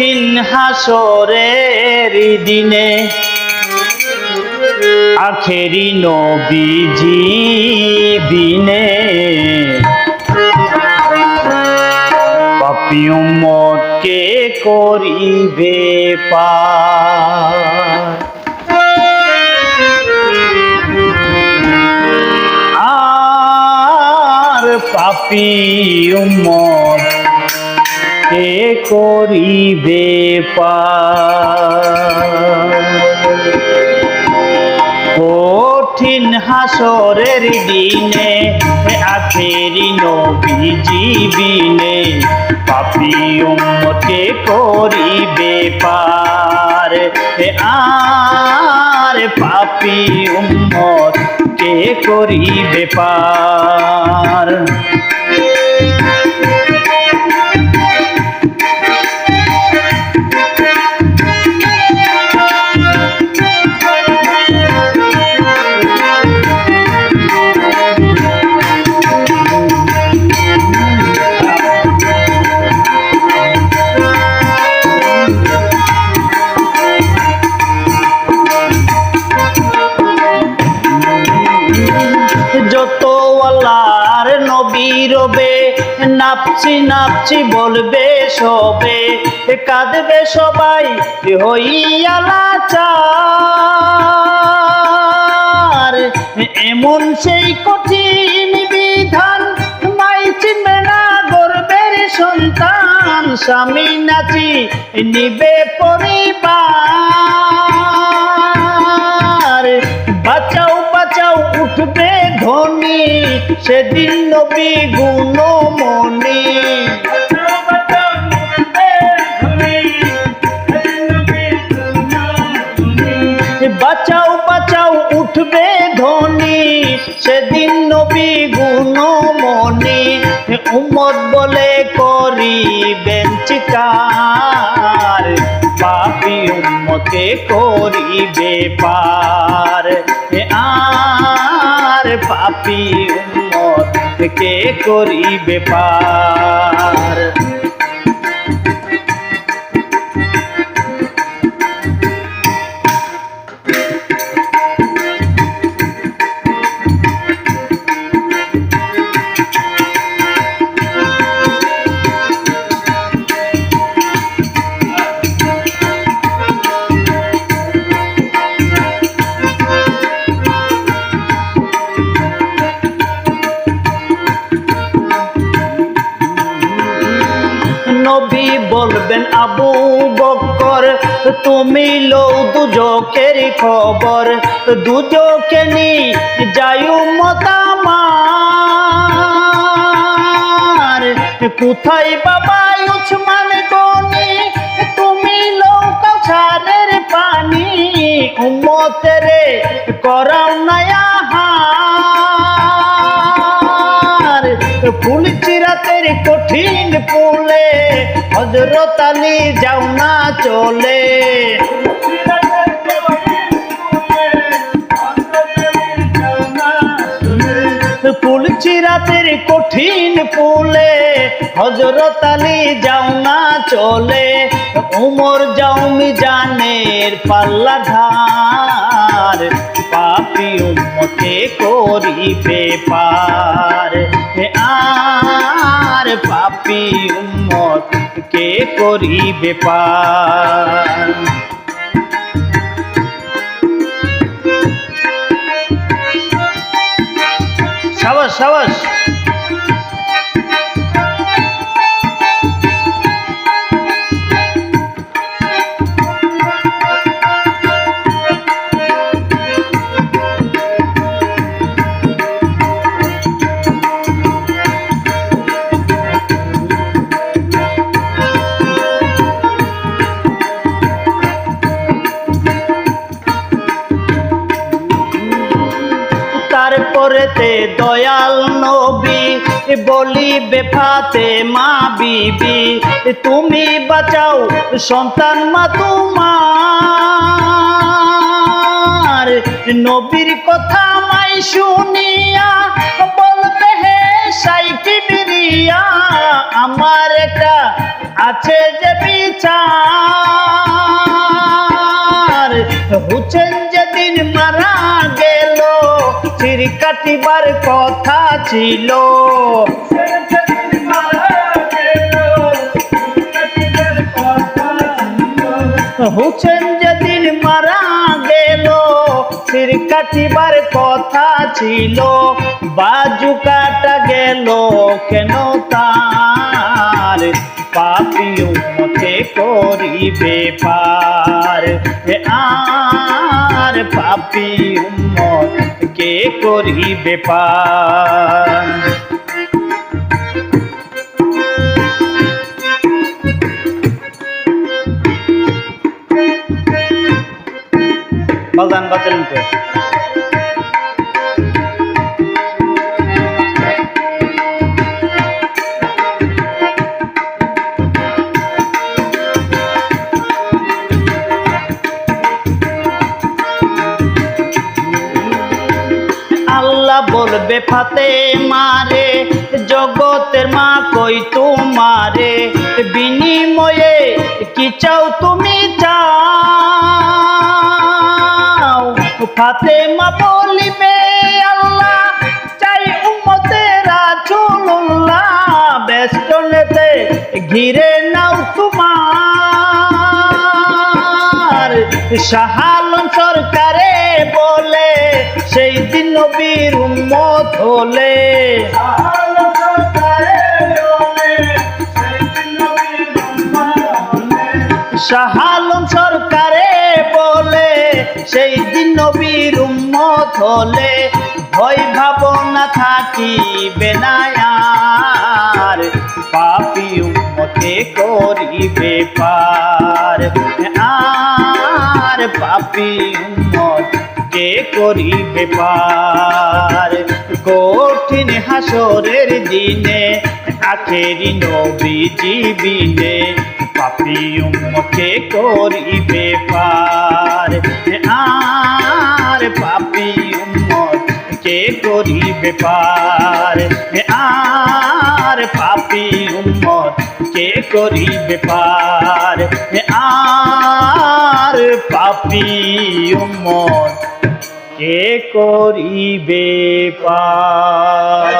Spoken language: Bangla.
কঠিন হাসরের দিনে আখেরি নবীজি বিনে পাপী উম্মত কে করিবে পার। আর পাপী উম্মত কে করিবে পার। কঠিন হাসরের দিনে আখেরি নবীজি বিনে পাপী উম্মত কে করিবে পার। আর পাপী উম্মত কে করিবে পার। যত আল্লাহর নবী রবে নাপছি নাপছি বলবে সবে, কাঁদবে সবাই হইয়া লাচার। এমন সেই কঠিন বিধান মাই চিনবে না গর্বের সন্তান, স্বামী নাচি নিবে পরিবার। বাঁচাও বাঁচাও উঠবে ধ্বনি সেদিন নবী গুণমণি। বাঁচাও বাঁচাও উঠবে ধ্বনি সেদিন নবী গুণমণি। উম্মত বলে করিবেন চিৎকার, পাপী উম্মতকে করিবে পার। আর পাপী উম্মতকে করিবে পার। নবী বলবেন আবু বকর তুমি লও দুজকের খবর, দুজকে নি যাই উম্মত আমার। কোথায় বাবা উসমান গনি তুমি লও কাউসারের পানি, উম্মতের করাও না আহার। ফুল চিরাতের কঠিন ফুলে হযরত আলী যাও না চলে। ফুল চিরাতের কঠিন ফুলে হযরত আলী যাও না চলে। উমর যাও মিজানের পাল্লা ধার, পাপী উম্মতকে করিবে পার। আর পাপী উম্মতকে করিবে পার। সাবাস সাবাস। তারপরেতে দয়াল নবী বলিবে ফাতেমা বিবি তুমি বাঁচাও সন্তান মা তোমার। নবীর কথা মাই শুনিয়া বলবে হে সাই কিবরিয়া আমার একটা আছে যে বিচার হুসেন যেদিন মারা গেল চির কাটিবার কথা ছিল হুসেন যেদিন মারা গেল চির কাটিবার কথা ছিল বাজু কাটা গেল কেন তার পাপী উম্মতে করিবে পার আর পাপী উম্মত কে করিবে পার বাজান বাজান তো আল্লাহ বলবে ফাতেমারে জগতের মা কই তোমারে বিনিময়ে কি চাও তুমি চাও ফাতেমা বলিবে আল্লাহ চাই উম্মতের রাসূলুল্লাহ বেষ্টনেতে ঘিরে নাও তোমার শাহ আলম সরকারে বলে সেই দিন নবীর উম্মত হলে শাহ আলম সরকারে বলে সেই দিন নবীর উম্মত হলে ভয় ভাবনা থাকিবে না আর পাপী উম্মতে করিবে পার আর পাপী উম্মত কে করিবে পার কঠিন হাসরের দিনে আখেরি নবীজি বিনে পাপী উম্মতকে করিবে পার আর পাপী উম্মত কে করিবে পার আর পাপী উম্মত কে করিবে পার আর পাপী উম্মত কে করিবে পার।